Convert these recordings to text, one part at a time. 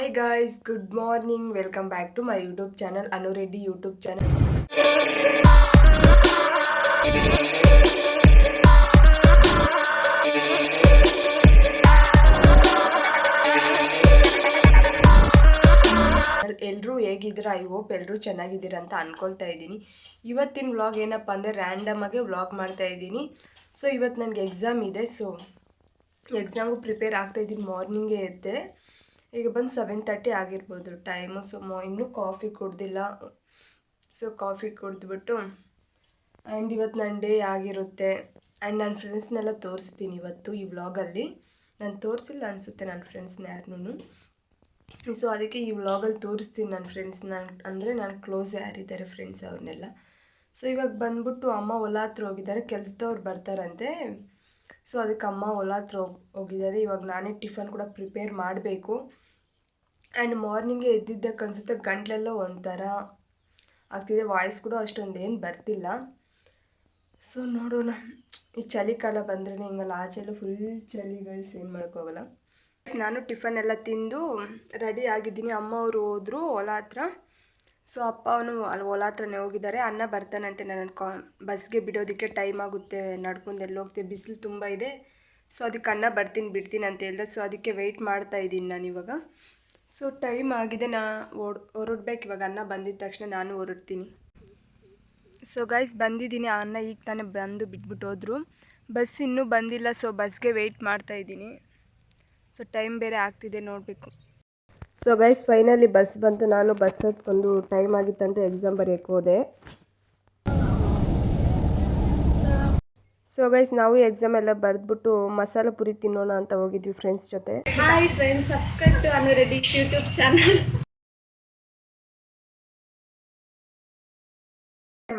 Hi guys, good morning. Welcome back to my YouTube channel, Anu Reddy YouTube channel. ಎಲ್ಲರೂ ಹೇಗಿದ್ದೀರಾ? I hope ಎಲ್ಲರೂ ಚೆನ್ನಾಗಿದ್ದೀರಾ ಅಂತ ಅನ್ಕೊಳ್ತಾ ಇದ್ದೀನಿ. ಇವತ್ತಿನ ವ್ಲಾಗ್ ಏನಪ್ಪ ಅಂದರೆ ರ್ಯಾಂಡಮ್ ಆಗಿ ವ್ಲಾಗ್ ಮಾಡ್ತಾ ಇದ್ದೀನಿ. ಸೊ ಇವತ್ತು ನನಗೆ ಎಕ್ಸಾಮ್ ಇದೆ. ಸೊ ಎಕ್ಸಾಮ್ಗೂ ಪ್ರಿಪೇರ್ ಆಗ್ತಾ ಇದ್ದೀನಿ. ಮಾರ್ನಿಂಗೇ ಎದ್ದೆ. ಈಗ ಬಂದು 7:30 ಆಗಿರ್ಬೋದು ಟೈಮು. ಸೊ ಇನ್ನೂ ಕಾಫಿ ಕುಡ್ದಿಲ್ಲ. ಸೊ ಕಾಫಿ ಕುಡಿದ್ಬಿಟ್ಟು ಆ್ಯಂಡ್ ಇವತ್ತು ನನ್ನ ಡೇ ಆಗಿರುತ್ತೆ. ಆ್ಯಂಡ್ ನನ್ನ ಫ್ರೆಂಡ್ಸ್ನೆಲ್ಲ ತೋರಿಸ್ತೀನಿ ಇವತ್ತು ಈ ವ್ಲಾಗಲ್ಲಿ. ನಾನು ತೋರಿಸಿಲ್ಲ ಅನಿಸುತ್ತೆ ನನ್ನ ಫ್ರೆಂಡ್ಸ್ನ ಯಾರನ್ನೂ. ಸೊ ಅದಕ್ಕೆ ಈ ವ್ಲಾಗಲ್ಲಿ ತೋರಿಸ್ತೀನಿ ನನ್ನ ಫ್ರೆಂಡ್ಸ್ನ. ಅಂದರೆ ನಾನು ಕ್ಲೋಸ್ ಯಾರಿದ್ದಾರೆ ಫ್ರೆಂಡ್ಸ್ ಅವ್ರನ್ನೆಲ್ಲ. ಸೊ ಇವಾಗ ಬಂದ್ಬಿಟ್ಟು ಅಮ್ಮ ಹೊಲ ಹತ್ರ ಹೋಗಿದ್ದಾರೆ, ಕೆಲಸದವ್ರು ಬರ್ತಾರಂತೆ. ಸೊ ಅದಕ್ಕೆ ಅಮ್ಮ ಹೊಲ ಹತ್ರ ಹೋಗಿದ್ದಾರೆ. ಇವಾಗ ನಾನೇ ಟಿಫನ್ ಕೂಡ ಪ್ರಿಪೇರ್ ಮಾಡಬೇಕು. ಆ್ಯಂಡ್ ಮಾರ್ನಿಂಗೇ ಎದ್ದಿದ್ದಕ್ಕೆ ಅನಿಸುತ್ತೆ ಗಂಟ್ಲೆಲ್ಲ ಒಂಥರ ಆಗ್ತಿದೆ, ವಾಯ್ಸ್ ಕೂಡ ಅಷ್ಟೊಂದು ಏನು ಬರ್ತಿಲ್ಲ. ಸೊ ನೋಡೋಣ, ಈ ಚಳಿಗಾಲ ಬಂದ್ರೇ ಹಿಂಗಲ್ಲ, ಆಚೆಲ್ಲ ಫುಲ್ ಚಳಿ ಗೈಸ್, ಏನು ಮಾಡೋಕ್ಕೋಗಲ್ಲ. ನಾನು ಟಿಫನ್ ಎಲ್ಲ ತಿಂದು ರೆಡಿ ಆಗಿದ್ದೀನಿ. ಅಮ್ಮ ಅವರು ಹೋದರು ಹೊಲ ಹತ್ರ. ಸೊ ಅಪ್ಪ ಅವನು ಅಲ್ಲಿ ಹೊಲ ಹತ್ರನೇ ಹೋಗಿದ್ದಾರೆ. ಅಣ್ಣ ಬರ್ತಾನಂತೆ. ನನ್ನ ಬಸ್ಗೆ ಬಿಡೋದಕ್ಕೆ ಟೈಮ್ ಆಗುತ್ತೆ, ನಡ್ಕೊಂಡು ಎಲ್ಲ ಹೋಗ್ತೀವಿ, ಬಿಸಿಲು ತುಂಬ ಇದೆ. ಸೊ ಅದಕ್ಕೆ ಅಣ್ಣ ಬಿಡ್ತೀನಿ ಅಂತ ಹೇಳ್ದೆ. ಸೊ ಅದಕ್ಕೆ ವೆಯ್ಟ್ ಮಾಡ್ತಾ ಇದ್ದೀನಿ ನಾನು ಇವಾಗ. ಸೊ ಟೈಮ್ ಆಗಿದೆ, ಹೊರಡ್ಬೇಕು ಇವಾಗ. ಅಣ್ಣ ಬಂದಿದ್ದ ತಕ್ಷಣ ನಾನು ಹೊರಡ್ತೀನಿ. ಸೊ ಗೈಸ್ ಬಂದಿದ್ದೀನಿ. ಅಣ್ಣ ಈಗ ತಾನೇ ಬಂದು ಬಿಟ್ಬಿಟ್ಟು ಹೋದರು. ಬಸ್ ಇನ್ನೂ ಬಂದಿಲ್ಲ. ಸೊ ಬಸ್ಗೆ ವೆಯ್ಟ್ ಮಾಡ್ತಾ ಇದ್ದೀನಿ. ಸೊ ಟೈಮ್ ಬೇರೆ ಆಗ್ತಿದೆ, ನೋಡಬೇಕು. ಸೊ ಗೈಸ್ ಫೈನಲಿ ಬಸ್ ಬಂತು. ನಾನು ಬಸ್ ಹತ್ಕೊಂಡು ಟೈಮ್ ಆಗಿತ್ತಂತ ಎಕ್ಸಾಮ್ ಬರೆಯೋಕ್ಕೆ ಹೋದೆ. ಸೊ ಗೈಸ್ ನಾವು ಎಕ್ಸಾಮ್ ಎಲ್ಲ ಬರೆದ್ಬಿಟ್ಟು ಮಸಾಲ ಪುರಿ ತಿನ್ನೋಣ ಅಂತ ಹೋಗಿದ್ವಿ ಫ್ರೆಂಡ್ಸ್ ಜೊತೆ. Hi friends, subscribe to Anu Reddy YouTube channel.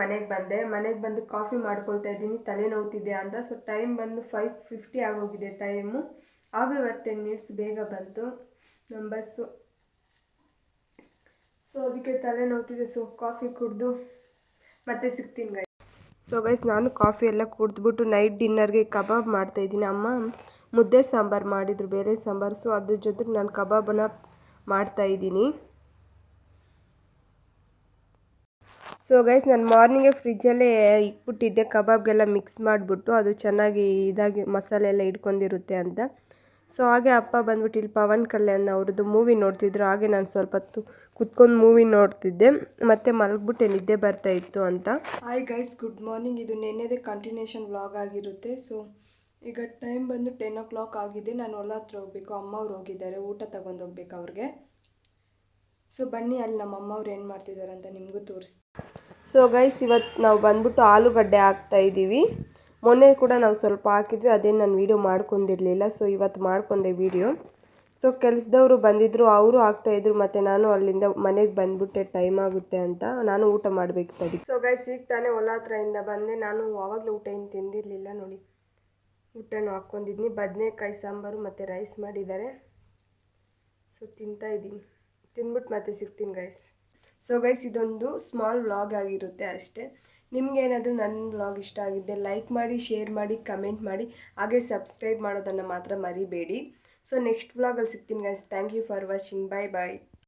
ಮನೆಗೆ ಬಂದು ಕಾಫಿ ಮಾಡ್ಕೊಳ್ತಾ ಇದ್ದೀನಿ, ತಲೆ ನೋವ್ತಿದೆ ಅಂತ. ಸೊ ಟೈಮ್ ಬಂದು 5:50 ಆಗೋಗಿದೆ ಟೈಮು. ಆಗ 10 ಮಿನಿಟ್ಸ್ ಬೇಗ ಬಂತು ನಮ್ಮ ಬಸ್ಸು. ಸೊ ಅದಕ್ಕೆ ತಲೆ ನೋವ್ತಿದೆ. ಸೊ ಕಾಫಿ ಕುಡಿದು ಮತ್ತೆ ಸಿಗ್ತೀನಿ ಗೈಸ್. ಸೊ ಗೈಸ್ ನಾನು ಕಾಫಿ ಎಲ್ಲ ಕುಡಿದ್ಬಿಟ್ಟು ನೈಟ್ ಡಿನ್ನರ್ಗೆ ಕಬಾಬ್ ಮಾಡ್ತಾಯಿದ್ದೀನಿ. ಅಮ್ಮ ಮುದ್ದೆ ಸಾಂಬಾರು ಮಾಡಿದರು, ಬೇಳೆ ಸಾಂಬಾರು. ಸೊ ಅದ್ರ ಜೊತೆಗೆ ನಾನು ಕಬಾಬನ್ನು ಮಾಡ್ತಾಯಿದ್ದೀನಿ. ಸೊ ಗೈಸ್ ನಾನು ಮಾರ್ನಿಂಗೇ ಫ್ರಿಜ್ಜಲ್ಲೇ ಇಟ್ಬಿಟ್ಟಿದ್ದೆ ಕಬಾಬ್ಗೆಲ್ಲ ಮಿಕ್ಸ್ ಮಾಡಿಬಿಟ್ಟು, ಅದು ಚೆನ್ನಾಗಿ ಇದಾಗಿ ಮಸಾಲೆ ಎಲ್ಲ ಇಟ್ಕೊಂಡಿರುತ್ತೆ ಅಂತ. ಸೊ ಹಾಗೆ ಅಪ್ಪ ಬಂದ್ಬಿಟ್ಟು ಇಲ್ಲಿ ಪವನ್ ಕಲ್ಯಾಣ್ ಅವ್ರದ್ದು ಮೂವಿ ನೋಡ್ತಿದ್ರು. ಹಾಗೆ ನಾನು ಸ್ವಲ್ಪ ಹೊತ್ತು ಕುತ್ಕೊಂಡು ಮೂವಿ ನೋಡ್ತಿದ್ದೆ, ಮತ್ತು ಮಲಗ್ಬಿಟ್ಟೆ ನಿದ್ದೆ ಬರ್ತಾಯಿತ್ತು ಅಂತ. Hi guys, good morning. ಇದು ನೆನ್ನೆದೇ ಕಂಟಿನ್ಯೂಷನ್ ವ್ಲಾಗ್ ಆಗಿರುತ್ತೆ. ಸೊ ಈಗ ಟೈಮ್ ಬಂದು 10 o'clock ಆಗಿದೆ. ನಾನು ಹೊಲ ಹತ್ರ ಹೋಗಬೇಕು. ಅಮ್ಮ ಅವ್ರು ಹೋಗಿದ್ದಾರೆ, ಊಟ ತಗೊಂಡು ಹೋಗ್ಬೇಕು ಅವ್ರಿಗೆ. ಸೊ ಬನ್ನಿ, ಅಲ್ಲಿ ನಮ್ಮ ಅಮ್ಮ ಅವ್ರು ಏನು ಮಾಡ್ತಿದ್ದಾರೆ ಅಂತ ನಿಮಗೂ ತೋರಿಸ್ತೀನಿ. ಸೊ ಗೈಸ್ ಇವತ್ತು ನಾವು ಬಂದ್ಬಿಟ್ಟು ಆಲೂಗಡ್ಡೆ ಹಾಕ್ತಾಯಿದ್ದೀವಿ. ಮೊನ್ನೆ ಕೂಡ ನಾವು ಸ್ವಲ್ಪ ಹಾಕಿದ್ವಿ, ಅದೇನು ನಾನು ವೀಡಿಯೋ ಮಾಡ್ಕೊಂಡಿರಲಿಲ್ಲ. ಸೊ ಇವತ್ತು ಮಾಡ್ಕೊಂಡೆ ವೀಡಿಯೋ. ಸೊ ಕೆಲಸದವರು ಬಂದಿದ್ದರು, ಅವರು ಹಾಕ್ತಾಯಿದ್ರು, ಮತ್ತು ನಾನು ಅಲ್ಲಿಂದ ಮನೆಗೆ ಬಂದ್ಬಿಟ್ಟೆ, ಟೈಮ್ ಆಗುತ್ತೆ ಅಂತ. ನಾನು ಊಟ ಮಾಡಬೇಕಿತ್ತು. ಸೊ ಗೈಸ್ ಈಗ ತಾನೇ ಹೊಲ ಹತ್ರದಿಂದ ಬಂದೆ. ನಾನು ಆವಾಗಲೂ ಊಟ ಏನು ತಿಂದಿರಲಿಲ್ಲ ನೋಡಿ, ಊಟನೂ ಹಾಕ್ಕೊಂಡಿದ್ದೀನಿ. ಬದನೆಕಾಯಿ ಸಾಂಬಾರು ಮತ್ತು ರೈಸ್ ಮಾಡಿದ್ದಾರೆ. ಸೊ ತಿಂತಾಯಿದ್ದೀನಿ. ತಿಂದ್ಬಿಟ್ಟು ಮತ್ತೆ ಸಿಗ್ತೀನಿ ಗೈಸ್. ಸೊ ಗೈಸ್ ಇದೊಂದು ಸ್ಮಾಲ್ ವ್ಲಾಗ್ ಆಗಿರುತ್ತೆ ಅಷ್ಟೇ. ನಿಮಗೇನಾದರೂ ನನ್ನ ವ್ಲಾಗ್ ಇಷ್ಟ ಆಗಿದ್ದೆ ಲೈಕ್ ಮಾಡಿ, ಶೇರ್ ಮಾಡಿ, ಕಮೆಂಟ್ ಮಾಡಿ, ಹಾಗೆ ಸಬ್ಸ್ಕ್ರೈಬ್ ಮಾಡೋದನ್ನು ಮಾತ್ರ ಮರಿಬೇಡಿ. ಸೊ ನೆಕ್ಸ್ಟ್ ವ್ಲಾಗಲ್ಲಿ ಸಿಗ್ತೀನಿ guys. Thank you for watching. Bye bye.